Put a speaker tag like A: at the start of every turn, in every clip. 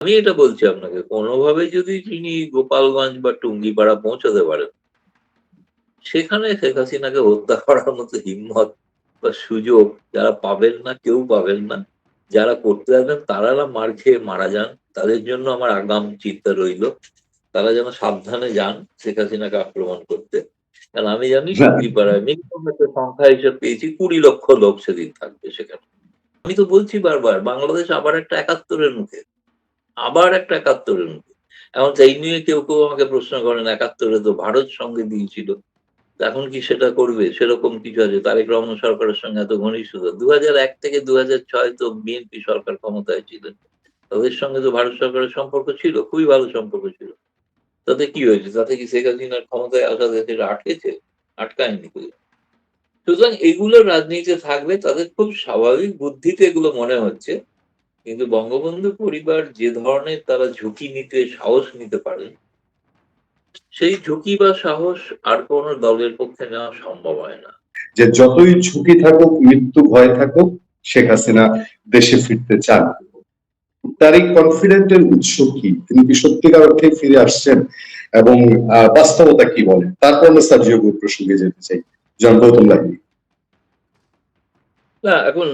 A: আমি এটা বলছি আপনাকে, কোনোভাবে যদি তিনি গোপালগঞ্জ বা টুঙ্গিপাড়া পৌঁছাতে পারেন, সেখানে শেখ হাসিনাকে হত্যা করার মতো হিম্মত বা সুযোগ যারা পাবেন না, কেউ পাবেন না। যারা করতে যাবেন তারা না মার খেয়ে মারা যান। তাদের জন্য আমার আগাম চিন্তা রইল। তারা যেন সাবধানে যান শেখ হাসিনাকে আক্রমণ করতে। কারণ আমি জানি টুঙ্গিপাড়ায় মিনিমাম একটা সংখ্যা হিসেবে পেয়েছি ২০ লক্ষ লোক সেদিন থাকবে সেখানে। আমি তো বলছি বারবার, বাংলাদেশ আবার একটা ৭১-এর মুখে। আবার একটা ৭১-এর মুখে। এখন এই নিয়ে কেউ আমাকে প্রশ্ন করেন, ৭১-এ তো ভারত সঙ্গে দিয়েছিল। এখন কি সেটা করবে? সেরকম কিছু আছে। তারেক রহমান সরকারের সঙ্গে এত ঘনিষ্ঠতা। ২০০১ থেকে ২০০৬ তো বিএনপি সরকার ক্ষমতায় ছিলেন। তাদের সঙ্গে তো ভারত সরকারের সম্পর্ক ছিল, খুবই ভালো সম্পর্ক ছিল। তাতে কি হয়েছে? তাতে কি শেখ হাসিনার ক্ষমতায় আসা সেটা আটকেছে? আটকায়নি তো। সুতরাং এগুলো রাজনীতিতে থাকবে, তাদের খুব স্বাভাবিক বুদ্ধিতে এগুলো মনে হচ্ছে। কিন্তু বঙ্গবন্ধু পরিবার যে ধরনের তারা ঝুঁকি নিতে, সাহস নিতে পারে, সেই ঝুঁকি বা সাহস আর কোন দলের পক্ষে নেওয়া সম্ভব হয় না।
B: যে যতই ঝুঁকি থাকুক, মৃত্যু ভয় থাকুক, শেখ হাসিনা দেশে ফিরতে চান। তার এই কনফিডেন্টের উৎস কি? তিনি কি সত্যিকার অর্থে ফিরে আসছেন? এবং বাস্তবতা কি বলে? তারপর আমরা সার্জিও প্রসঙ্গে যেতে চাই। জন গৌতম লাহিড়ী।
A: না, এখন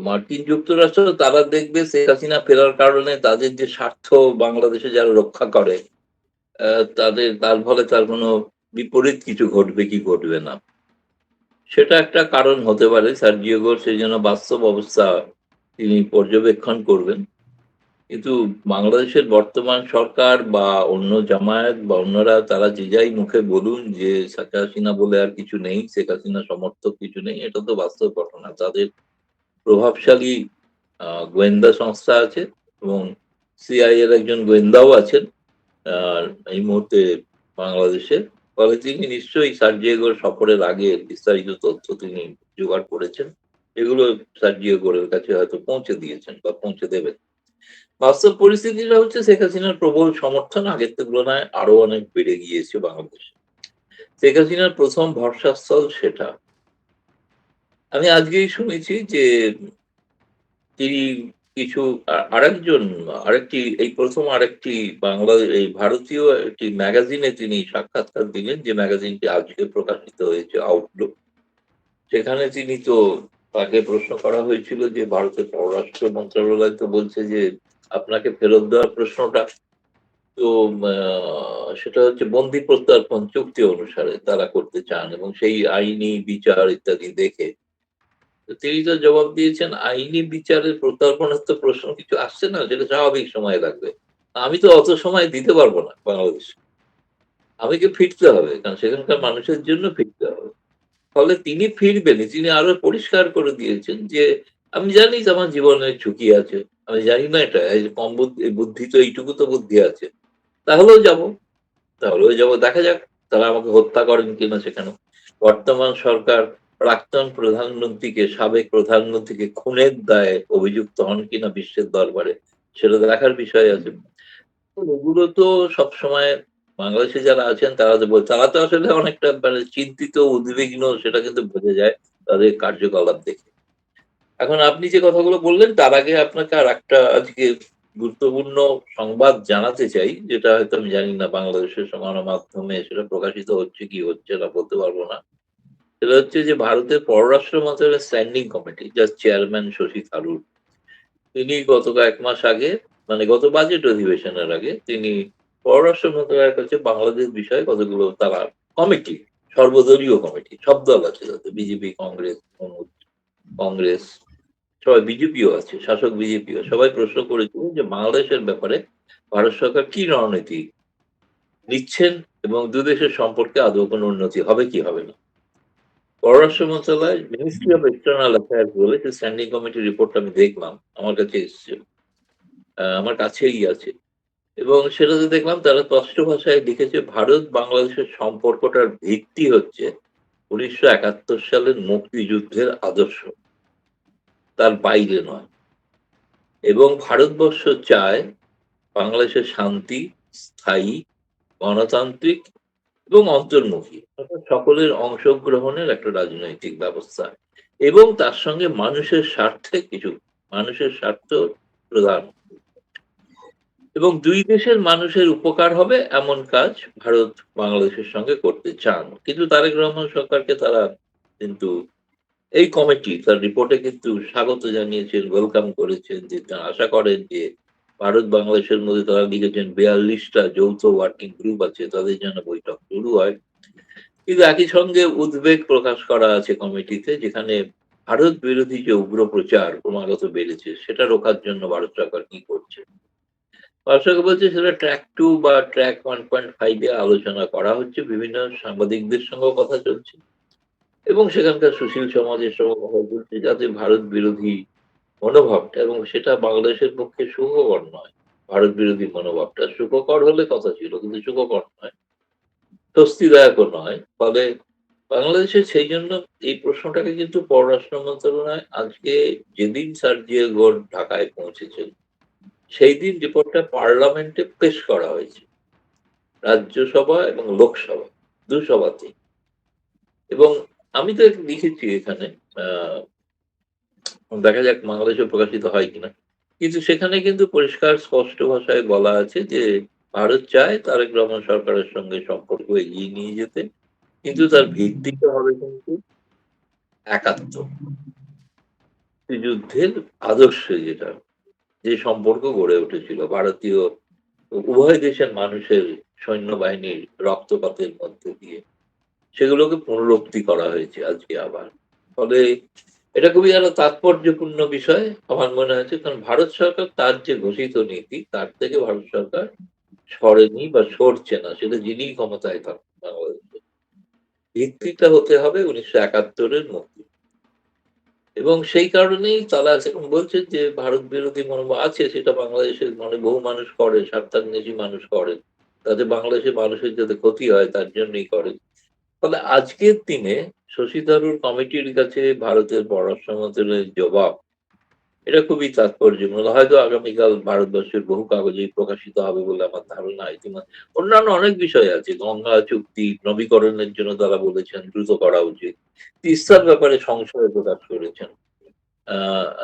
A: মার্কিন যুক্তরাষ্ট্র তারা দেখবে শেখ হাসিনা ফেরার কারণে তাদের যে স্বার্থ বাংলাদেশে যারা রক্ষা করে, তার ফলে তার কোনো বিপরীত কিছু ঘটবে কি ঘটবে না। সেটা একটা কারণ হতে পারে। সার্জিও গোর সেই জন্য বাস্তব অবস্থা তিনি পর্যবেক্ষণ করবেন। কিন্তু বাংলাদেশের বর্তমান সরকার বা অন্য জামায়াত বা অন্যরা তারা যে যাই মুখে বলুন যে শেখ হাসিনা বলে আর কিছু নেই, শেখ হাসিনা সমর্থক কিছু নেই, এটা তো বাস্তব ঘটনা। তাদের প্রভাবশালী গোয়েন্দা সংস্থা আছে এবং সিআইএ এর একজন গোয়েন্দাও আছেন আর এই মুহূর্তে বাংলাদেশে। ফলে তিনি নিশ্চয়ই সার্জিও সফরের আগে বিস্তারিত তথ্য তিনি জোগাড় করেছেন। এগুলো সার্জিও গোরের কাছে হয়তো পৌঁছে দিয়েছেন বা পৌঁছে দেবেন। বাস্তব পরিস্থিতিটা হচ্ছে শেখ হাসিনার প্রবল সমর্থন আগের তুলনায় আরো অনেক বেড়ে গিয়েছে বাংলাদেশে। শেখ হাসিনার প্রথম ভরসাস্থল সেটা। আমি আজকেই শুনেছি যে তিনি কিছু এই প্রথম আরেকটি বাংলা এই ভারতীয় একটি ম্যাগাজিনে তিনি সাক্ষাৎকার দিলেন, যে ম্যাগাজিনটি আজকে প্রকাশিত হয়েছে, আউটলুক। সেখানে তাকে প্রশ্ন করা হয়েছিল যে ভারতের পররাষ্ট্র মন্ত্রণালয় তো বলছে যে আপনাকে ফেরত দেওয়ার প্রশ্নটা তো সেটা হচ্ছে বন্দি প্রত্যার্পণ চুক্তি অনুসারে তারা করতে চান এবং সেই আইনি বিচার ইত্যাদি দেখে। তো তিনি তো জবাব দিয়েছেন, আইনি বিচারের প্রত্যার্পণের তো প্রশ্ন কিছু আসছে না, সেটা স্বাভাবিক সময় লাগবে। আমি তো অত সময় দিতে পারবো না বাংলাদেশ। আমাকে ফিরতে হবে, কারণ সেখানকার মানুষের জন্য ফিরতে হবে। ফলে তিনি ফিরবেনই। তিনি আরো পরিষ্কার করে দিয়েছেন যে আমি জানি যে আমার জীবনের ঝুঁকি আছে। আমি জানি না এটা এই যে কম বুদ্ধি তো এইটুকু তো বুদ্ধি আছে। তাহলেও যাবো। তাহলেও যাবো। দেখা যাক তারা আমাকে হত্যা করেন কিনা সেখানে। বর্তমান সরকার সাবেক প্রধানমন্ত্রীকে খুনের দায়ে অভিযুক্ত হন কিনা বিশ্বের দরবারে, সেটা দেখার বিষয় আছে। তো এগুলো তো সবসময় বাংলাদেশে যারা আছেন তারা তো আসলে অনেকটা মানে চিন্তিত, উদ্বিগ্ন, সেটা কিন্তু বোঝা যায় তাদের কার্যকলাপ দেখে। এখন আপনি যে কথাগুলো বললেন তার আগে আপনাকে আরেকটা আজকে গুরুত্বপূর্ণ সংবাদ জানাতে চাই, যেটা হয়তো আমি জানি না বাংলাদেশের গণমাধ্যমে সেটা প্রকাশিত হচ্ছে কি হচ্ছে না বলতে পারবো না। সেটা হচ্ছে যে ভারতের পররাষ্ট্র মন্ত্রণালয়ের স্ট্যান্ডিং কমিটি, যার চেয়ারম্যান শশী থারুর, তিনি গত কয়েক মাস আগে মানে গত বাজেট অধিবেশনের আগে তিনি পররাষ্ট্র মন্ত্রণালয়ের কাছে বাংলাদেশ বিষয়ে কতগুলো তারা কমিটি, সর্বদলীয় কমিটি, সব দল আছে তাতে, বিজেপি, কংগ্রেস, কংগ্রেস, সবাই, বিজেপিও আছে, শাসক বিজেপিও, সবাই প্রশ্ন করেছিল যে বাংলাদেশের ব্যাপারে ভারত সরকার কি রণনীতি নিচ্ছেন এবং দুদেশের সম্পর্কে আদৌ কোনো উন্নতি হবে কি হবে না। পররাষ্ট্র মন্ত্রণালয় মিনিস্ট্রি অফ এক্সটার্নাল অ্যাফেয়ার্স বলে যে স্ট্যান্ডিং কমিটির রিপোর্ট আমি দেখলাম, আমার কাছে এসছে, আমার কাছেই আছে। এবং সেটাতে দেখলাম তারা স্পষ্ট ভাষায় লিখেছে ভারত বাংলাদেশের সম্পর্কটার ভিত্তি হচ্ছে ১৯৭১ সালের মুক্তিযুদ্ধের আদর্শ, তার বাইরে নয়। এবং ভারতবর্ষ চায় বাংলাদেশের শান্তি, স্থায়ী, গণতান্ত্রিক এবং অন্তর্মুখী, অর্থাৎ সকলের অংশগ্রহণের একটা রাজনৈতিক ব্যবস্থা এবং তার সঙ্গে মানুষের স্বার্থে কিছু, মানুষের স্বার্থ প্রধান। এবং দুই দেশের মানুষের উপকার হবে এমন কাজ ভারত বাংলাদেশের সঙ্গে করতে চান। কিন্তু তারেক রহমান সরকারকে তারা কিন্তু এই কমিটি তার রিপোর্টে কিন্তু স্বাগত জানিয়েছেন, ওয়েলকাম করেছেন, যে তারা আশা করেন যে ভারত বাংলাদেশের মধ্যে তারা লিখেছেন ৪২ টা যৌথ ওয়ার্কিং গ্রুপ আছে, তাদের যেন বৈঠক শুরু হয়। কিন্তু একই সঙ্গে উদ্বেগ প্রকাশ করা আছে কমিটিতে, যেখানে ভারত বিরোধী যে উগ্র প্রচার ক্রমাগত বেড়েছে সেটা রোখার জন্য ভারত সরকার কি করছে। ভারত সরকার বলছে সেটা ট্র্যাক 2 বা ট্র্যাক 1.5 এ আলোচনা করা হচ্ছে। বিভিন্ন সাংবাদিকদের সঙ্গেও কথা চলছে এবং সেখানকার সুশীল সমাজের সঙ্গে কথা চলছে, যাতে ভারত বিরোধী মনোভাবটা, এবং সেটা বাংলাদেশের পক্ষে সুখকর নয়। ভারত বিরোধী মনোভাবটা সুখকর হলে কথা ছিল, কিন্তু সুখকর নয়, স্বস্তিদায়কও নয়। ফলে বাংলাদেশের সেইজন্য এই প্রশ্নটাকে কিন্তু পররাষ্ট্র মন্ত্রণালয় আজকে, যেদিন সার্জিও ঘোষ ঢাকায় পৌঁছেছেন, সেই দিন রিপোর্টটা পার্লামেন্টে পেশ করা হয়েছে। রাজ্যসভা এবং লোকসভা ২ সভাতেই। এবং আমি তো লিখেছি এখানে, আ দেখা যাক বাংলাদেশে প্রকাশিত হয় কিনা। কিন্তু সেখানে কিন্তু পরিষ্কার স্পষ্ট ভাষায় বলা আছে যে ভারত চায় তারেক রহমান সরকারের সঙ্গে সম্পর্ক এগিয়ে নিয়ে যেতে। কিন্তু তার ভিত্তিটা হবে কিন্তু একাত্ম। মুক্তিযুদ্ধের আদর্শে যেটা, যে সম্পর্ক গড়ে উঠেছিল ভারতীয় উভয় দেশের মানুষের সৈন্যবাহিনীর রক্তপাতের মধ্যে দিয়ে, সেগুলোকে পুনরুক্তি করা হয়েছে আজকে আবার। ফলে এটা খুবই একটা তাৎপর্যপূর্ণ বিষয় আমার মনে হয়েছে। কারণ ভারত সরকার তার যে ঘোষিত নীতি, তার থেকে ভারত সরকার সরেনি বা সরছে না। সেটা যিনিই ক্ষমতায় থাকুন বাংলাদেশে। ভিত্তিটা হতে হবে ১৯৭১ এর মুক্তি। এবং সেই কারণেই তারা এখন বলছেন যে ভারত বিরোধী মনোভাব আছে, সেটা বাংলাদেশের মানে বহু মানুষ করে, স্বার্থান্বেষী মানুষ করেন। তাতে বাংলাদেশের মানুষের যাতে ক্ষতি হয় তার জন্যই করেন। ফলে আজকের দিনে শশী থারুর কমিটির কাছে ভারতের পররাষ্ট্র মন্ত্রণালয়ের জবাব, এটা খুবই তাৎপর্যপূর্ণ। হয়তো আগামীকাল ভারতবর্ষের বহু কাগজেই প্রকাশিত হবে বলে আমার ধারণা। অন্যান্য অনেক বিষয় আছে। গঙ্গা চুক্তি নবীকরণের জন্য তারা বলেছেন দ্রুত করা উচিত। তিস্তার ব্যাপারে সংশয় প্রকাশ করেছেন। আ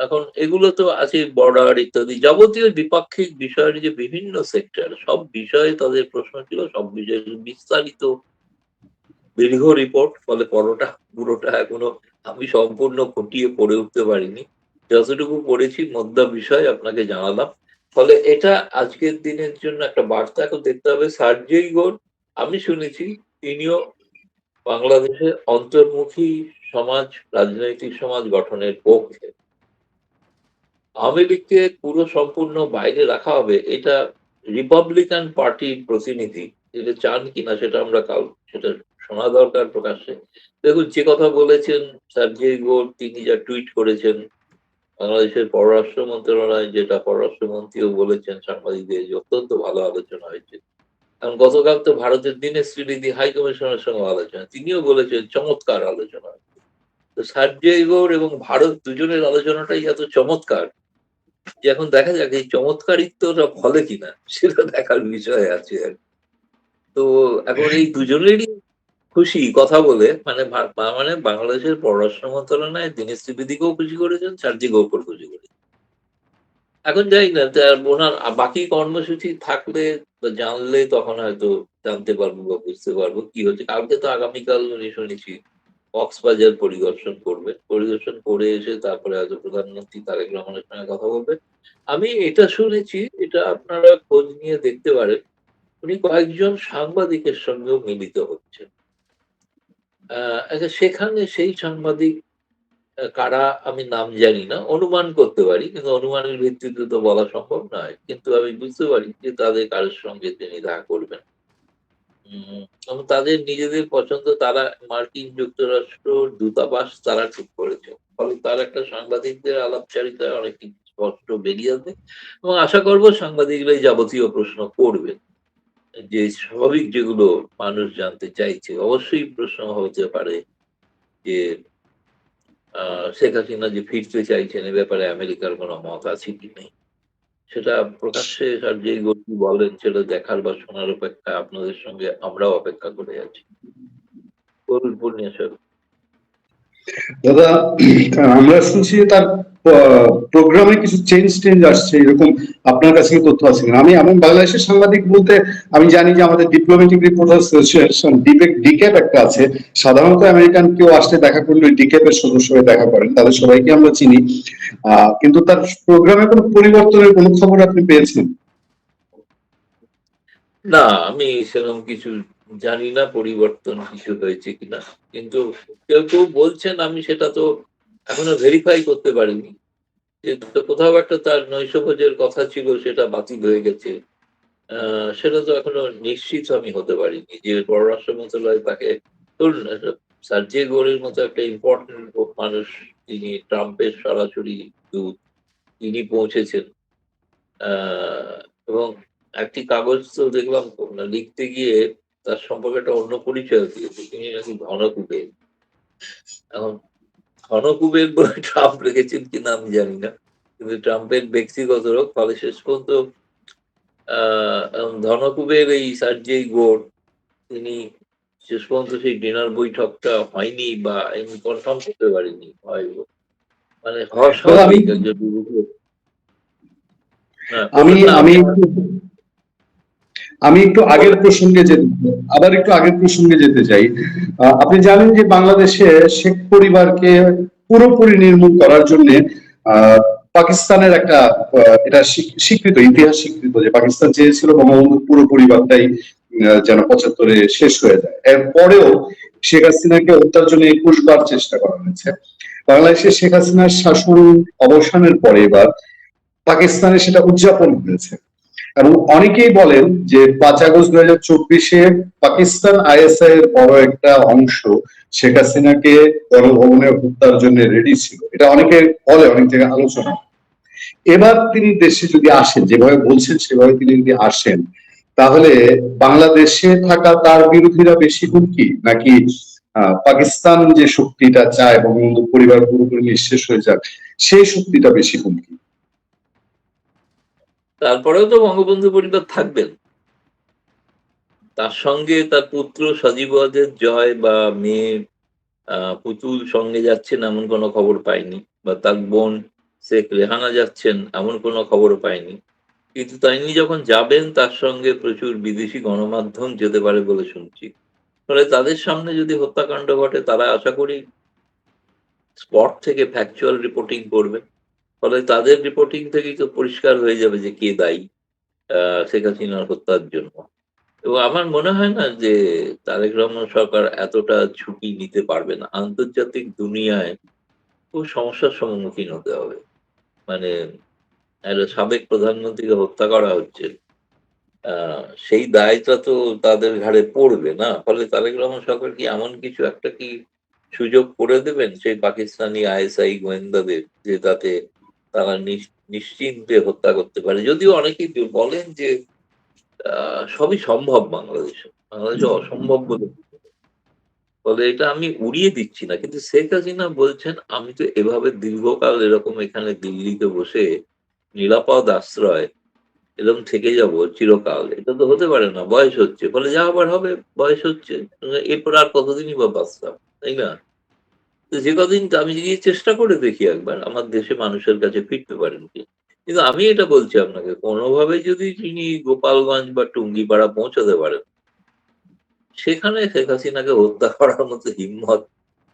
A: এখন এগুলো তো আছে, বর্ডার ইত্যাদি যাবতীয় দ্বিপাক্ষিক বিষয়ের যে বিভিন্ন সেক্টর, সব বিষয়ে তাদের প্রশ্ন ছিল। সব বিষয়ে বিস্তারিত দীর্ঘ রিপোর্ট। ফলে পুরোটা এখনো আমি সম্পূর্ণ খুঁটিয়ে পড়ে উঠতে পারিনি। যতটুকু পড়েছি মধ্য বিষয় আপনাকে জানালাম। ফলে এটা আজকের দিনের জন্য একটা বার্তা। এখন দেখতে হবে সার্জেই গোর, আমি শুনেছি তিনিও বাংলাদেশে অন্তর্মুখী সমাজ, রাজনৈতিক সমাজ গঠনের পক্ষে। আওয়ামী লীগকে পুরো সম্পূর্ণ বাইরে রাখা হবে, এটা রিপাবলিকান পার্টির প্রতিনিধি এটা চান কিনা সেটা আমরা কাল সেটা শোনা দরকার প্রকাশ্যে। দেখুন, যে কথা বলেছেন সার্জেই গোর, তিনি যা টুইট করেছেন, বাংলাদেশের পররাষ্ট্র মন্ত্রণালয় যেটা পররাষ্ট্রমন্ত্রীও বলেছেন সাংবাদিকদের, যে অত্যন্ত ভালো আলোচনা হয়েছে। কারণ গতকাল তো ভারতের দীনেশ ত্রিবেদী হাই কমিশনের সঙ্গে আলোচনা। তিনিও বলেছেন চমৎকার আলোচনা। তো সার্জেই গোর এবং ভারত দুজনের আলোচনাটাই এত চমৎকার যে এখন দেখা যাক এই চমৎকারিত্বটা ফলে কিনা সেটা দেখার বিষয় আছে আরকি। তো এখন এই দুজনেরই খুশি কথা বলে, মানে মানে বাংলাদেশের পররাষ্ট্র মন্ত্রণালয় দীনেশ ত্রিবেদীকেও খুশি করেছেন, সার্জি গোপেও খুশি করেছেন। এখন জানি না ওনার বাকি কর্মসূচি থাকলে বা জানলে তখন হয়তো জানতে পারবো বা বুঝতে পারবো কি হচ্ছে। কালকে তো আগামীকাল উনি শুনেছি কক্সবাজার পরিদর্শন করবেন। পরিদর্শন করে এসে তারপরে হয়তো প্রধানমন্ত্রী তারেক রহমানের সঙ্গে কথা বলবেন। আমি এটা শুনেছি, এটা আপনারা খোঁজ নিয়ে দেখতে পারেন। উনি কয়েকজন সাংবাদিকের সঙ্গেও মিলিত হচ্ছেন। আচ্ছা, সেখানে সেই সাংবাদিক কারা আমি নাম জানি না। অনুমান করতে পারি। কিন্তু অনুমানের ভিত্তিতে তো বলা সম্ভব নয়। কিন্তু আমি বুঝতে পারি যে তাদের কারোর সঙ্গে তিনি দেখা করবেন। এবং তাদের নিজেদের পছন্দ, তারা মার্কিন যুক্তরাষ্ট্র দূতাবাস তারা ঠিক করেছে। ফলে তার একটা সাংবাদিকদের আলাপচারিতায় অনেক কিছু স্পষ্ট বেরিয়ে আসবে এবং আশা করব সাংবাদিকরাই যাবতীয় প্রশ্ন করবেন। যে স্বাভাবিক যেগুলো মানুষ জানতে চাইছে। অবশ্যই প্রশ্ন হতে পারে যে আ শেখ হাসিনা যে ফিরতে চাইছেন এ ব্যাপারে আমেরিকার কোন মত আছে কি নেই? সেটা প্রকাশ্যে আর যেই গতি বলেন সেটা দেখার বা শোনার অপেক্ষায় আপনাদের সঙ্গে আমরাও অপেক্ষা করে আছি। বলুন, পূর্ণিয়া স্যার।
B: দাদা, আমরা শুনছি যে তার প্রোগ্রামে কিছু চেঞ্জ আসছে, এরকম আপনার কাছে কি তথ্য আছে কিনা? আমি বাংলাদেশের সাংবাদিক বলতে আমি জানি যে আমাদের ডিপ্লোম্যাটিক রিপোর্টার অ্যাসোসিয়েশন ডিক্যাপ একটা আছে। সাধারণত আমেরিকান কেউ আসলে দেখা করলে ডিক্যাপ এর সদস্য হয়ে দেখা করেন, তাদের সবাইকে আমরা চিনি। কিন্তু তার প্রোগ্রামে কোনো পরিবর্তনের কোনো খবর আপনি পেয়েছেন?
A: না, আমি সেরকম কিছু জানি না পরিবর্তন কিছু হয়েছে কিনা। কিন্তু কেউ বলছেন, আমি সেটা তো এখনো ভেরিফাই করতে পারিনি। যে কোথাও একটা তার নৈশভোজের কথা ছিল সেটা বাতিল হয়ে গেছে। সেটা তো এখনো নিশ্চিত আমি হতে পারিনি যে পররাষ্ট্র মন্ত্রণালয় তাকে, ধরুন সার্জে গোরের মতো একটা ইম্পর্টেন্ট মানুষ, তিনি ট্রাম্পের সরাসরি দূত, তিনি পৌঁছেছেন। এবং একটি কাগজ তো দেখলাম লিখতে গিয়ে তার সম্পর্কে একটা অন্য পরিচয় দিয়েছে, তিনি নাকি ঘনকুবের। এখন ঘনকুবের বলে ট্রাম্প রেখেছেন কিনা আমি জানি না, কিন্তু ট্রাম্পের ব্যক্তিগত লোক, ফলে শেষ পর্যন্ত ধনকুবের এই সার্জেই গোর, তিনি শেষ পর্যন্ত সেই ডিনার বৈঠকটা হয়নি, বা আমি কনফার্ম করতে পারিনি হয়, মানে হওয়া
B: দাদা, আমি
A: স্বাভাবিক একজন বিরোধী। হ্যাঁ,
B: আমি
A: বলবেন না
B: আমি
A: আপনি?
B: আমি একটু আগের
A: বলেন।
B: প্রসঙ্গে যেতে চাই। আপনি জানেন যে বাংলাদেশে শেখ পরিবারকে পুরোপুরি নির্মূল করার জন্য পাকিস্তানের একটা এটা স্বীকৃত, ইতিহাস স্বীকৃত যে পাকিস্তান চেয়েছিল বঙ্গবন্ধুর পুরো পরিবারটাই যেন 75-এ শেষ হয়ে যায়। এরপরেও শেখ হাসিনাকে হত্যার জন্য 21 বার চেষ্টা করা হয়েছে। বাংলাদেশে শেখ হাসিনার শাসন অবসানের পরে এবার পাকিস্তানে সেটা উদযাপন হয়েছে। এবং অনেকেই বলেন যে 5 আগস্ট 2024-এ পাকিস্তান আইএসআই এর বড় একটা অংশ শেখ হাসিনাকে গণভবনে হত্যার জন্য রেডি ছিল। এটা অনেকে বলে, অনেক জায়গায় আলোচনা। এবার তিনি দেশে যদি আসেন, যেভাবে বলছেন সেভাবে তিনি যদি আসেন, তাহলে বাংলাদেশে থাকা তার বিরোধীরা বেশি হুমকি, নাকি পাকিস্তান যে শক্তিটা চায় বঙ্গবন্ধু পরিবার পুরোপুরি নিঃশেষ হয়ে যাক, সেই শক্তিটা বেশি হুমকি?
A: তারপরেও তো বঙ্গবন্ধু পরিবার থাকবেন। তার সঙ্গে তার পুত্র সজীব ওয়াজেদ জয় বা মেয়ে পুতুল সঙ্গে যাচ্ছেন এমন কোনো খবর পাইনি, বা তার বোন শেখ রেহানা যাচ্ছেন এমন কোনো খবর পাইনি। কিন্তু তিনি যখন যাবেন তার সঙ্গে প্রচুর বিদেশি গণমাধ্যম যেতে পারে বলে শুনছি। ফলে তাদের সামনে যদি হত্যাকাণ্ড ঘটে, তারা আশা করি স্পট থেকে ফ্যাকচুয়াল রিপোর্টিং করবে। ফলে তাদের রিপোর্টিং থেকেই তো পরিষ্কার হয়ে যাবে যে কে দায়ী শেখ হাসিনার হত্যার জন্য। এবং আমার মনে হয় না যে তারেক রহমান সরকার এতটা ঝুঁকি নিতে পারবে না। আন্তর্জাতিক দুনিয়ায় খুব সমস্যার সম্মুখীন হতে হবে। মানে একটা সাবেক প্রধানমন্ত্রীকে হত্যা করা হচ্ছে। আ সেই দায়টা তো তাদের ঘাড়ে পড়বে না? ফলে তারেক রহমান সরকার কি এমন কিছু একটা কি সুযোগ করে দেবেন সেই পাকিস্তানি আইএসআই গোয়েন্দাদের, যে তাতে তারা নিশ্চিন্তে হত্যা করতে পারে? যদিও অনেকেই বলেন যে আ সবই সম্ভব বাংলাদেশে। বাংলাদেশে অসম্ভব বলে কিছু নেই। ফলে এটা আমি উড়িয়ে দিচ্ছি না। কিন্তু শেখ হাসিনা বলছেন, "আমি তো এভাবে দীর্ঘকাল এরকম এখানে দিল্লিতে বসে নিরাপদ আশ্রয় এরকম থেকে যাব চিরকাল। এটা তো হতে পারে না। বয়স হচ্ছে।" ফলে যা হবার হবে, বয়স হচ্ছে। এরপর আর কতদিনই বা বাঁচলাম, তাই না? তো যে কদিন আমি গিয়ে চেষ্টা করে দেখি একবার আমার দেশে মানুষের কাছে ফিরতে পারেন কি। কিন্তু আমি এটা বলছি আপনাকে, কোনোভাবে যদি তিনি গোপালগঞ্জ বা টুঙ্গিপাড়া পৌঁছাতে পারেন, সেখানে শেখ হাসিনাকে হত্যা করার মতো হিম্মত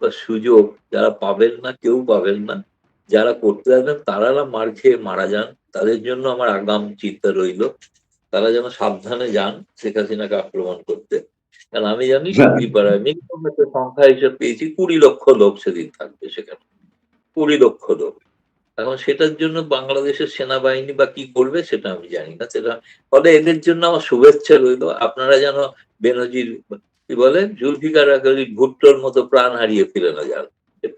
A: বা সুযোগ যারা পাবেন না, কেউ পাবেন না। যারা করতে যাবেন তারা না মার খেয়ে মারা যান। তাদের জন্য আমার আগাম চিন্তা রইল। তারা যেন সাবধানে যান শেখ হাসিনাকে আক্রমণ করতে। কারণ আমি জানি টুঙ্গিপাড়ায় মিনিমাম একটা সংখ্যা হিসেবে পেয়েছি ২০ লক্ষ লোক সেদিন থাকবে সেখানে। ২০ লক্ষ লোক। এখন সেটার জন্য বাংলাদেশের সেনাবাহিনী বা কি করবে সেটা আমি জানি না। সেটা, ফলে এদের জন্য আমার শুভেচ্ছা রইলো। আপনারা যেন বেনজির, কি বলে? জুলফিকার আলী ভুট্টোর মতো প্রাণ হারিয়ে ফিরে না যান।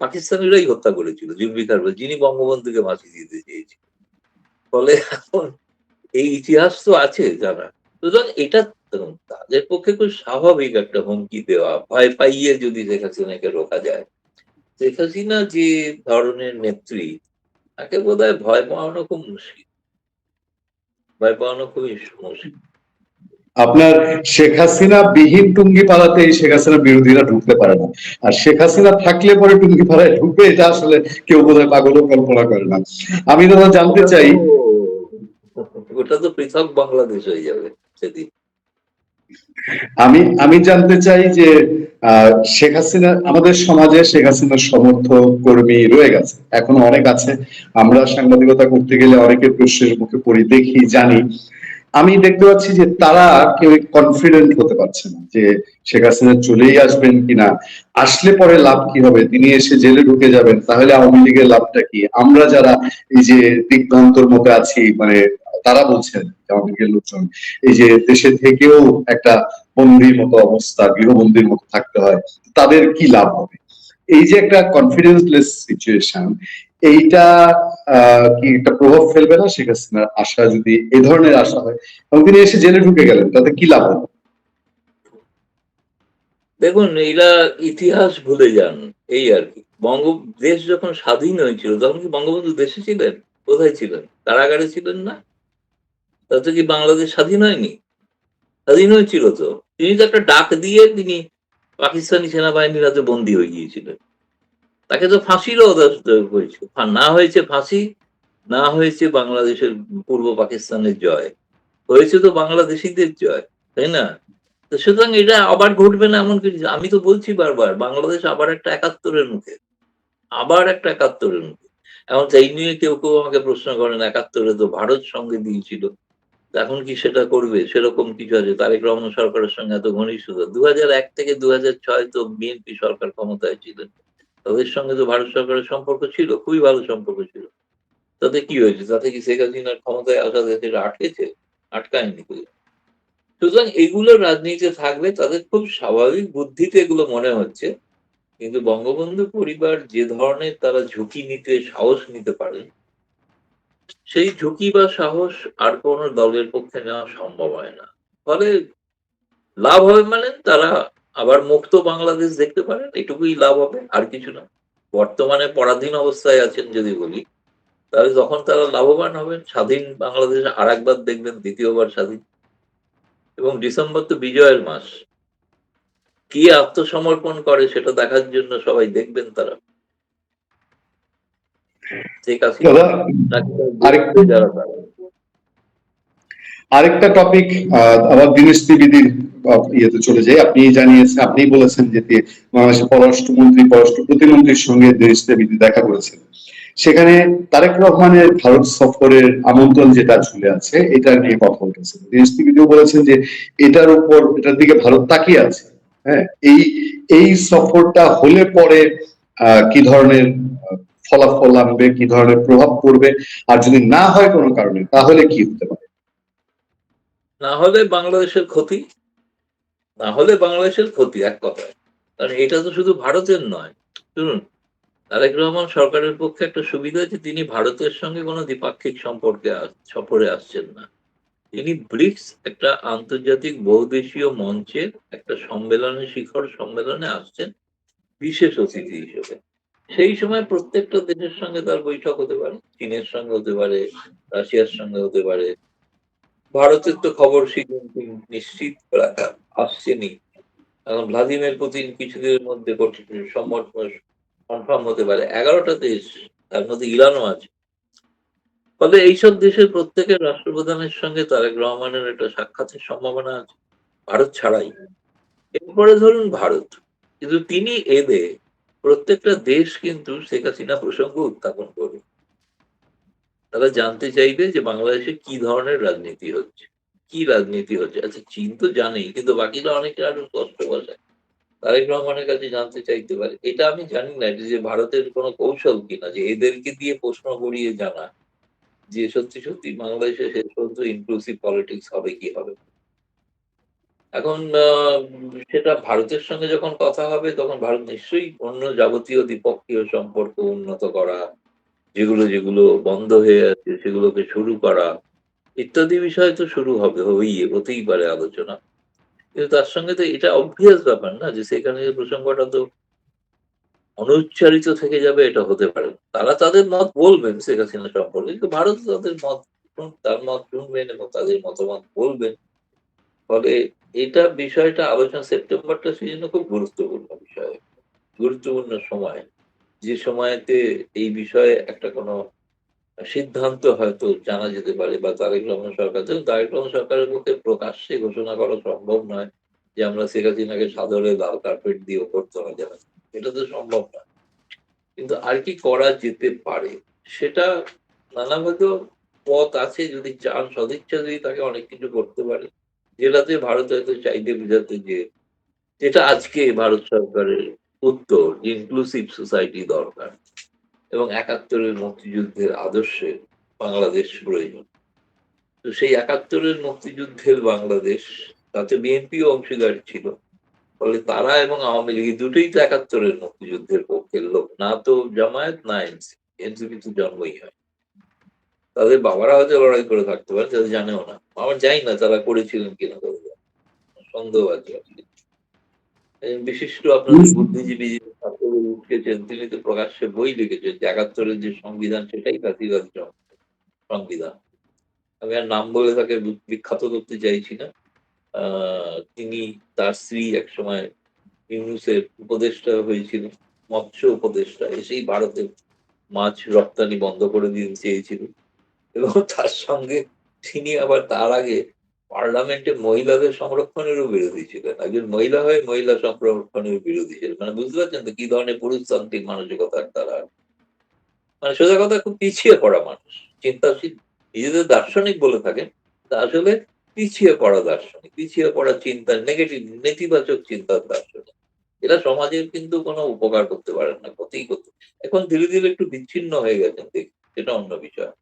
A: পাকিস্তানিরাই হত্যা করেছিল জুলফিকার, যিনি বঙ্গবন্ধুকে ফাঁসি দিতে চেয়েছিলেন। ফলে এখন এই ইতিহাস তো আছে জানা। সুতরাং এটা, দেখুন, তাদের পক্ষে খুব স্বাভাবিক একটা হুমকি দেওয়া, ভয় পাইয়ে যদি শেখ হাসিনাকে রোকা যায়। শেখ হাসিনা যে ধরনের নেত্রী, তাকে বোধহয় ভয় পাওয়ানো খুব মুশকিল। ভয় পাওয়ানো খুবই মুশকিল।
B: আপনার শেখ হাসিনা বিহীন টুঙ্গি পাড়াতে এই শেখ হাসিনা বিরোধীরা ঢুকতে পারে না, আর শেখ হাসিনা থাকলে পরে টুঙ্গি পাড়ায় ঢুকবে, এটা আসলে কেউ বোধহয় পাগলও কল্পনা করে না। আমি দাদা জানতে
A: ওটা
B: চাই,
A: তো ওটা তো পৃথক বাংলাদেশ হয়ে যাবে সেদিন।
B: আমি আমি জানতে চাই যে শেখ হাসিনা, আমাদের সমাজে শেখ হাসিনার সমর্থক কর্মী রয়ে গেছে, এখনো অনেক আছে। আমরা সাংবাদিকতা করতে গেলে অনেকের প্রশ্নের মুখে পড়ি, দেখি, জানি। আমি দেখতে পাচ্ছি যে তারা কেউ কনফিডেন্ট হতে পারছে না যে শেখ হাসিনা চলেই আসবেন কিনা, আসলে পরে লাভ কি হবে, তিনি এসে জেলে ঢুকে যাবেন, তাহলে আওয়ামী লীগের লাভটা কি? আমরা যারা এই যে দিগভ্রান্তর মধ্যে আছি, মানে তারা বলছেন আওয়ামী লীগের লোকজন এই যে দেশে থেকেও একটা বন্দির মতো অবস্থা, গৃহবন্দির মতো থাকতে হয়, তাদের কি লাভ হবে? এই যে একটা কনফিডেন্সলেস সিচুয়েশন, এইটা কি একটা প্রভাব ফেলবে না শেখ হাসিনার আশা, যদি এই ধরনের আশা হয় এবং তিনি এসে জেলে ঢুকে গেলেন, তাতে কি লাভ হবে?
A: দেখুন, এরা ইতিহাস ভুলে যান, এই আর কি। দেশ যখন স্বাধীন হয়েছিল তখন কি বঙ্গবন্ধু দেশে ছিলেন? কোথায় ছিলেন? কারাগারে ছিলেন না? তাতে কি বাংলাদেশ স্বাধীন হয়নি? স্বাধীন হয়েছিল তো। তিনি তো একটা ডাক দিয়ে তিনি পাকিস্তানি সেনাবাহিনীর হাতে বন্দী হয়ে গিয়েছিলেন। তাকে তো ফাঁসিরও হয়েছে, না হয়েছে ফাঁসি, না হয়েছে বাংলাদেশের পূর্ব পাকিস্তানের জয়, হয়েছে তো বাংলাদেশিদের জয়, তাই না? তো সুতরাং এটা আবার ঘটবে না এমন কিছু, আমি তো বলছি বারবার, বাংলাদেশ আবার একটা একাত্তরের মুখে, আবার একটা একাত্তরের মুখে। এখন এই নিয়ে কেউ কেউ আমাকে প্রশ্ন করেন, একাত্তরে তো ভারত সঙ্গে দিয়েছিল, এখন কি সেটা করবে? সেরকম কিছু আছে? তারেক রহমান সরকারের সঙ্গে এত ঘনিষ্ঠতা, 2001 থেকে 2006 তো বিএনপি সরকার ক্ষমতায় ছিলেন, তাদের সঙ্গে তো ভারত সরকারের সম্পর্ক ছিল, খুবই ভালো সম্পর্ক ছিল। তাতে কি হয়েছে? তাতে কি শেখ হাসিনার ক্ষমতায় আসা সেটা আটকেছে? আটকায়নি তো। সুতরাং এগুলো রাজনীতিতে থাকবে, তাদের খুব স্বাভাবিক বুদ্ধিতে এগুলো মনে হচ্ছে। কিন্তু বঙ্গবন্ধু পরিবার যে ধরনের তারা ঝুঁকি নিতে, সাহস নিতে পারে, সেই ঝুঁকি বা সাহস আর কোন দলের পক্ষে নেওয়া সম্ভব হয় না। ফলে লাভ হবে মানে তারা আবার মুক্ত বাংলাদেশ দেখতে পারেন, এটুকুই লাভ হবে, আর কিছু না। বর্তমানে পরাধীন অবস্থায় আছেন যদি বলি, তাহলে তখন তারা লাভবান হবেন, স্বাধীন বাংলাদেশ আর একবার দেখবেন, দ্বিতীয়বার স্বাধীন। এবং ডিসেম্বর তো বিজয়ের মাস, কি আত্মসমর্পণ করে সেটা দেখার জন্য সবাই দেখবেন তারা, শেখ হাসিনা
B: দাদা,
A: নাকি তার
B: আরেকটু,
A: বিরুদ্ধে যারা তারা।
B: আরেকটা টপিক, আবার দীনেশ ত্রিবেদীর ইয়েতে চলে যাই। আপনি জানিয়েছেন, আপনি বলেছেন যে বাংলাদেশের পররাষ্ট্র প্রতিমন্ত্রীর সঙ্গে দীনেশ ত্রিবেদী দেখা করেছেন, সেখানে তারেক রহমানের ভারত সফরের আমন্ত্রণ যেটা ঝুলে আছে, এটা নিয়ে কথা বলেছেন। দীনেশ ত্রিবেদীও বলেছেন যে এটার দিকে ভারত তাকিয়ে আছে। হ্যাঁ, এই এই সফরটা হলে পরে কি ধরনের ফলাফল আনবে, কি ধরনের প্রভাব পড়বে, আর যদি না হয় কোনো কারণে, তাহলে কি হতে পারে?
A: না হলে বাংলাদেশের ক্ষতি, না হলে বাংলাদেশের ক্ষতি, এক কথায়। কারণ এটা তো শুধু ভারতের নয়। শুনুন, তারেক রহমান সরকারের পক্ষে একটা সুবিধা যে তিনি ভারতের সঙ্গে কোনো দ্বিপাক্ষিক সম্পর্কে সফরে আসছেন না। তিনি ব্রিক্স, একটা আন্তর্জাতিক বহুদেশীয় মঞ্চের একটা সম্মেলনে, শিখর সম্মেলনে আসছেন বিশেষ অতিথি হিসেবে। সেই সময় প্রত্যেকটা দেশের সঙ্গে তার বৈঠক হতে পারে, চীনের সঙ্গে হতে পারে, রাশিয়ার সঙ্গে হতে পারে। ভারতের তো খবর নিশ্চিত রাখা আসছেনই। এখন ভ্লাদিমির পুতিন কিছুদিনের মধ্যে কনফার্ম হতে পারে, 11টা দেশ, তার মধ্যে ইরানও আছে। ফলে এইসব দেশের প্রত্যেকের রাষ্ট্রপ্রধানের সঙ্গে তারেক রহমানের একটা সাক্ষাতের সম্ভাবনা আছে, ভারত ছাড়াই। এরপরে ধরুন ভারত, কিন্তু তিনি এলে প্রত্যেকটা দেশ কিন্তু শেখ হাসিনা প্রসঙ্গ উত্থাপন করবে। তারা জানতে চাইবে যে বাংলাদেশে কি ধরনের রাজনীতি হচ্ছে, কি রাজনীতি হচ্ছে। আচ্ছা, চীন তো জানেই, কিন্তু বাকিরা অনেকে আরো স্পষ্ট ভাষায় তারেক রহমানের কাছে জানতে চাইতে পারে। এটা আমি জানি না এটা যে ভারতের কোনো কৌশল কিনা, যে এদেরকে দিয়ে প্রশ্ন করিয়ে জানা যে সত্যি সত্যি বাংলাদেশে শেষ পর্যন্ত ইনক্লুসিভ পলিটিক্স হবে কি হবে। এখন সেটা ভারতের সঙ্গে যখন কথা হবে তখন ভারত নিশ্চয়ই অন্য যাবতীয় দ্বিপক্ষীয় সম্পর্ক উন্নত করা, যেগুলো যেগুলো বন্ধ হয়ে আছে সেগুলোকে শুরু করা ইত্যাদি বিষয় তো শুরু হবে, হতেই পারে আলোচনা। কিন্তু তার সঙ্গে তো এটা অবভিয়াস ব্যাপার না যে সেখানে প্রসঙ্গটা তো অনুচ্চারিত থেকে যাবে, এটা হতে পারে না। তারা তাদের মত বলবেন শেখ হাসিনা সম্পর্কে, কিন্তু ভারত তাদের মত, তার মত শুনবেন এবং তাদের মতামত বলবেন। ফলে এটা বিষয়টা আলোচনা সেপ্টেম্বরটা সেজন্য খুব গুরুত্বপূর্ণ বিষয়, গুরুত্বপূর্ণ সময়। যে সময়তে এই বিষয়ে একটা কোনো সিদ্ধান্ত হয়তো জানা যেতে পারে বা তারেক রহমান সরকার, যেমন তারেক রহমান সরকারের পক্ষে প্রকাশ্যে ঘোষণা করা সম্ভব নয় যে আমরা শেখ হাসিনাকে সাদরে লাল কার্পেট দিয়ে অভ্যর্থনা জানাচ্ছি। এটা তো সম্ভব না। কিন্তু আর কি করা যেতে পারে? সেটা নানাভাবে পথ আছে, যদি চান, সদিচ্ছা যদি তাকে অনেক কিছু করতে পারে। যেটাতে ভারত হয়তো চাইতে বোঝাতে যে যেটা আজকে ভারত সরকারের উত্তর, ইনক্লুসিভ সোসাইটি দরকার এবং ৭১ এর মুক্তিযুদ্ধের আদর্শে বাংলাদেশ প্রয়োজন। তো সেই ৭১ এর মুক্তিযুদ্ধের বাংলাদেশ, তাতে বিএনপিও অংশীদার ছিল। ফলে তারা এবং আওয়ামী লীগ এই দুটোই তো ৭১ এর মুক্তিযুদ্ধের পক্ষের লোক। না তো জামায়াত না এনসিপি। এনসিপি তো জন্মই হয়। তাদের বাবারা হয়তো লড়াই করে থাকতে পারে, তারা জানেও না। আমার জানি না তারা করেছিলেন কিনা তাদের। সন্দেহ আছে আরকি। বিশিষ্ট আপনাদের বুদ্ধিজীবী যিনি ছাত্রদের উঠেছেন, তিনি তো প্রকাশ্যে বই লিখেছেন যে ৭১ এর যে সংবিধান সেটাই ফ্যাসিবাদী সংবিধান। আমি আর নাম বলে তাকে বিখ্যাত করতে চাইছি না। আ তিনি, তার স্ত্রী একসময় ইউনূসের উপদেষ্টা হয়েছিলেন, মৎস্য উপদেষ্টা। এসেই ভারতে মাছ রপ্তানি বন্ধ করে দিতে চেয়েছিলেন এবং তার সঙ্গে তিনি আবার তার আগে পার্লামেন্টে মহিলাদের সংরক্ষণেরও বিরোধী ছিলেন। একজন মহিলা হয়ে মহিলা সংরক্ষণের বিরোধী ছিলেন। মানে বুঝতে পারছেন তো কি ধরনের পুরুষতান্ত্রিক মানসিকতার তারা। মানে সোজা কথা, খুব পিছিয়ে পড়া মানুষ। চিন্তাশীল, নিজেদের দার্শনিক বলে থাকেন। তা আসলে পিছিয়ে পড়া দার্শনিক, পিছিয়ে পড়া চিন্তার নেগেটিভ, নেতিবাচক চিন্তার দার্শনিক। এরা সমাজের কিন্তু কোনো উপকার করতে পারেন না, ক্ষতিই করতে। এখন ধীরে, ধীরে একটু বিচ্ছিন্ন হয়ে গেছেন দেখি, সেটা অন্য বিষয়।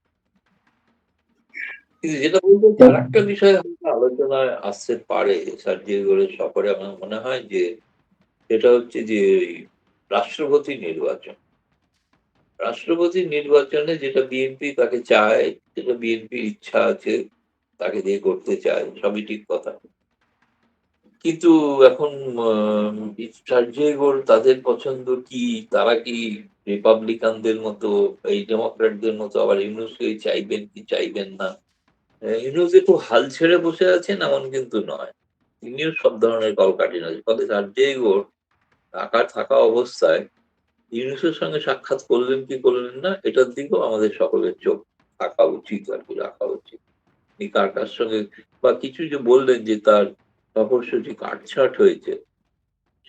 A: কিন্তু যেটা বলব যে আরেকটা বিষয় হয়তো আলোচনায় আসতে পারে সার্জিয়াগোর সফরে, আমার মনে হয় যে সেটা হচ্ছে যে এই রাষ্ট্রপতি নির্বাচন। রাষ্ট্রপতি নির্বাচনে যেটা বিএনপি তাকে চায়, যেটা বিএনপির ইচ্ছা আছে, তাকে দিয়ে করতে চায়, সবই ঠিক কথা। কিন্তু এখন আ সার্জিয়াগোর তাদের পছন্দ কি? তারা কি রিপাবলিকানদের মতো, এই ডেমোক্র্যাটদের মতো আবার ইউনূসকেই চাইবেন কি চাইবেন না? ইউনূস যে খুব হাল ছেড়ে বসে আছেন এমন কিন্তু নয়। তিনিও সব ধরনের কলকাঠি নাড়েন। ফলে সার্জিয়াগোর ঢাকায় থাকা অবস্থায় ইউনূসের সঙ্গে সাক্ষাৎ করলেন কি করলেন না, এটার দিকেও আমাদের সকলের চোখ থাকা উচিত আরকি, রাখা উচিত। তিনি কার সঙ্গে বা কিছু যে বললেন যে তার সফরসূচি কাটছাঁট হয়েছে,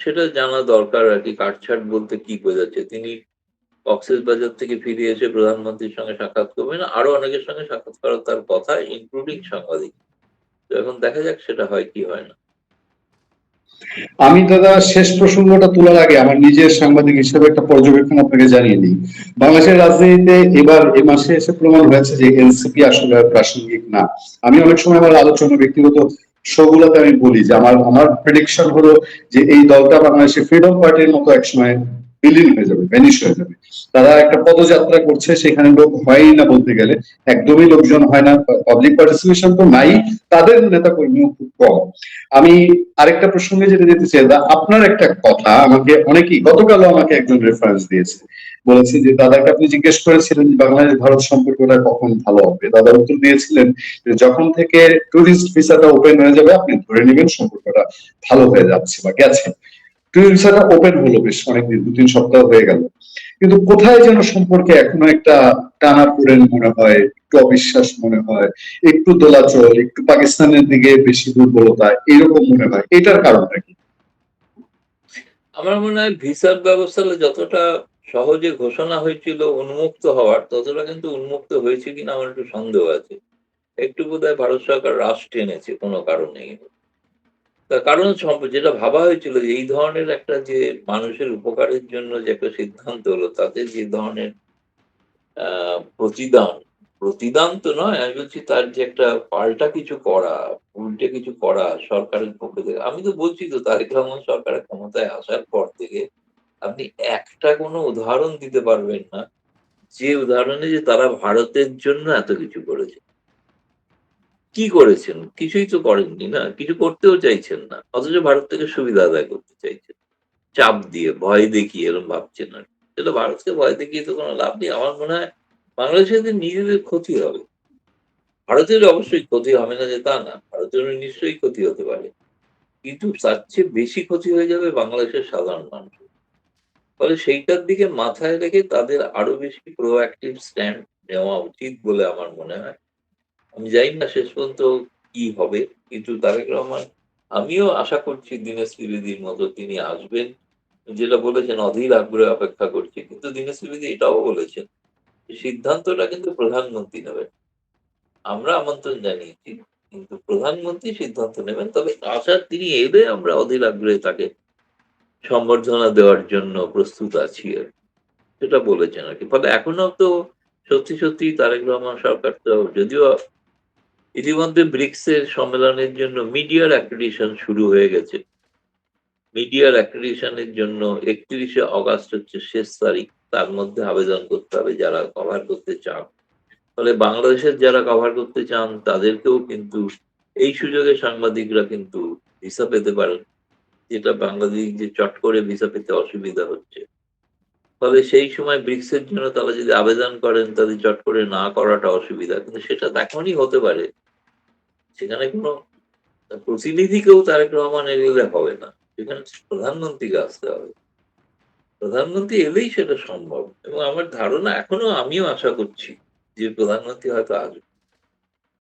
A: সেটা জানা দরকার আরকি। কাটছাঁট বলতে কি বোঝাচ্ছে? তিনি কক্সবাজার থেকে ফিরে এসে প্রধানমন্ত্রীর সঙ্গে সাক্ষাৎ করবেন। আরো অনেকের সঙ্গে সাক্ষাৎ করার তার কথা, ইনক্লুডিং সাংবাদিক। তো এখন দেখা যাক সেটা হয় কি হয় না।
B: আমি দাদা শেষ প্রসঙ্গটা তোলার আগে আমার নিজের সাংবাদিক হিসেবে একটা পর্যবেক্ষণ আপনাকে জানিয়ে দিই। বাংলাদেশের রাজনীতিতে এবার এ মাসে এসে প্রমাণ হয়েছে যে এনসিপি আসলে আর প্রাসঙ্গিক না। আমি অনেক সময় আমার আলোচনা ব্যক্তিগত শোগুলোতে আমি বলি যে আমার আমার প্রেডিকশন হলো যে এই দলটা বাংলাদেশে ফ্রিডম পার্টির মতো একসময় বিলীন হয়ে যাবে, ভ্যানিশ হয়ে যাবে। তারা একটা পদযাত্রা করছে, সেখানে লোক হয়ই না বলতে গেলে, একদমই লোকজন হয় না, পাবলিক পার্টিসিপেশন তো নাই, তাদের নেতা কর্মীও খুব কম। আমি আরেকটা প্রসঙ্গে যেতে যেতে চাই, আপনার একটা কথা আমাকে অনেকেই, গতকালও আমাকে একজন রেফারেন্স দিয়েছে, বলেছে যে দাদাকে আপনি জিজ্ঞেস করেছিলেন বাংলাদেশ ভারত সম্পর্কটা কখন ভালো হবে, দাদা উত্তর দিয়েছিলেন যে যখন থেকে টুরিস্ট ভিসাটা ওপেন হয়ে যাবে আপনি ধরে নেবেন সম্পর্কটা ভালো হয়ে যাচ্ছে বা গেছে। টুরিস্ট ভিসাটা ওপেন হলো বেশ অনেকদিন, ২-৩ সপ্তাহ হয়ে গেল, কিন্তু কোথায় যেন সম্পর্কে এখনো একটা টানাপোড়েন মনে হয়, একটু অবিশ্বাস মনে হয়, একটু দোলাচল, একটু পাকিস্তানের দিকে বেশি দুর্বলতা এরকম মনে হয়। এটার কারণটা কি?
A: আমার মনে হয় ভিসার ব্যবস্থা যতটা সহজে ঘোষণা হয়েছিল উন্মুক্ত হওয়ার, ততটা কিন্তু উন্মুক্ত হয়েছে কিনা আমার একটু সন্দেহ আছে। একটু বোধহয় ভারত সরকার রাশ টেনেছে কোনো কারণেই। তার কারণ যেটা ভাবা হয়েছিল যে এই ধরনের একটা যে মানুষের উপকারের জন্য যে একটা সিদ্ধান্ত হলো, তাতে যে ধরনের আ প্রতিদান, প্রতিদান তো নয়, আমি বলছি তার যে একটা পাল্টা কিছু করা, উল্টে কিছু করা সরকারের পক্ষ থেকে। আমি তো বলছি তো তারেক রহমান সরকারের ক্ষমতায় আসার পর থেকে আপনি একটা কোনো উদাহরণ দিতে পারবেন না, যে উদাহরণে যে তারা ভারতের জন্য এত কিছু করেছে। কি করেছেন? কিছুই তো করেননি না। কিছু করতেও চাইছেন না। অথচ ভারত থেকে সুবিধা আদায় করতে চাইছেন। চাপ দিয়ে, ভয় দেখিয়ে এরকম ভাবছেন আরকি। কিন্তু ভারতকে ভয় দেখিয়ে তো কোনো লাভ নেই। আমার মনে হয় বাংলাদেশিদের নিজেদের ক্ষতি হবে। ভারতের অবশ্যই ক্ষতি হবে না যে তা না। ভারতের জন্য নিশ্চয়ই ক্ষতি হতে পারে। কিন্তু তার চেয়ে বেশি ক্ষতি হয়ে যাবে বাংলাদেশের সাধারণ মানুষের। ফলে সেইটার দিকে মাথায় রেখে তাদের আরো বেশি proactive স্ট্যান্ড নেওয়া উচিত বলে আমার মনে হয়। আমি জানি না শেষ পর্যন্ত কি হবে। কিন্তু তারেক রহমান, আমিও আশা করছি দীনেশ ত্রিবেদীর মতো তিনি আসবেন। যেটা বলেছেন অধীর আগ্রহে অপেক্ষা করছি। কিন্তু দীনেশ ত্রিবেদী এটাও বলেছেন, সিদ্ধান্তটা কিন্তু প্রধানমন্ত্রী নেবেন। আমরা আমন্ত্রণ জানিয়েছি। কিন্তু প্রধানমন্ত্রী সিদ্ধান্ত নেবেন। তবে তিনি এলে আমরা অধীর আগ্রহে তাকে সম্বর্ধনা দেওয়ার জন্য প্রস্তুত আছি আরকি। সেটা বলেছেন আরকি। ফলে এখনো তো সত্যি তারেক রহমান সরকার তো যদিও ইতিমধ্যে ব্রিক্স এর সম্মেলনের জন্য মিডিয়ার অ্যাক্রিডিটেশন শুরু হয়ে গেছে। মিডিয়ার অ্যাক্রিডিটেশন এর জন্য ৩১শে অগাস্ট হচ্ছে শেষ তারিখ। তার মধ্যে আবেদন করতে হবে যারা কভার করতে চান। ফলে বাংলাদেশের যারা কভার করতে চান তাদেরকেও কিন্তু এই সুযোগে সাংবাদিকরা কিন্তু ভিসা পেতে পারেন। যেটা বাংলাদেশ যে চট করে ভিসা পেতে অসুবিধা হচ্ছে। ফলে সেই সময় ব্রিক্স এর জন্য তারা যদি আবেদন করেন তাদের চট করে না করাটা অসুবিধা। কিন্তু সেটা তখনই হতে পারে। সেখানে কোনো প্রতিনিধিকেও তারেক রহমান এলে হবে না। সেখানে প্রধানমন্ত্রীকে আসতে হবে। প্রধানমন্ত্রী এলেই সেটা সম্ভব। এবং আমার ধারণা এখনো আমিও আশা করছি যে প্রধানমন্ত্রী হয়তো আসবে।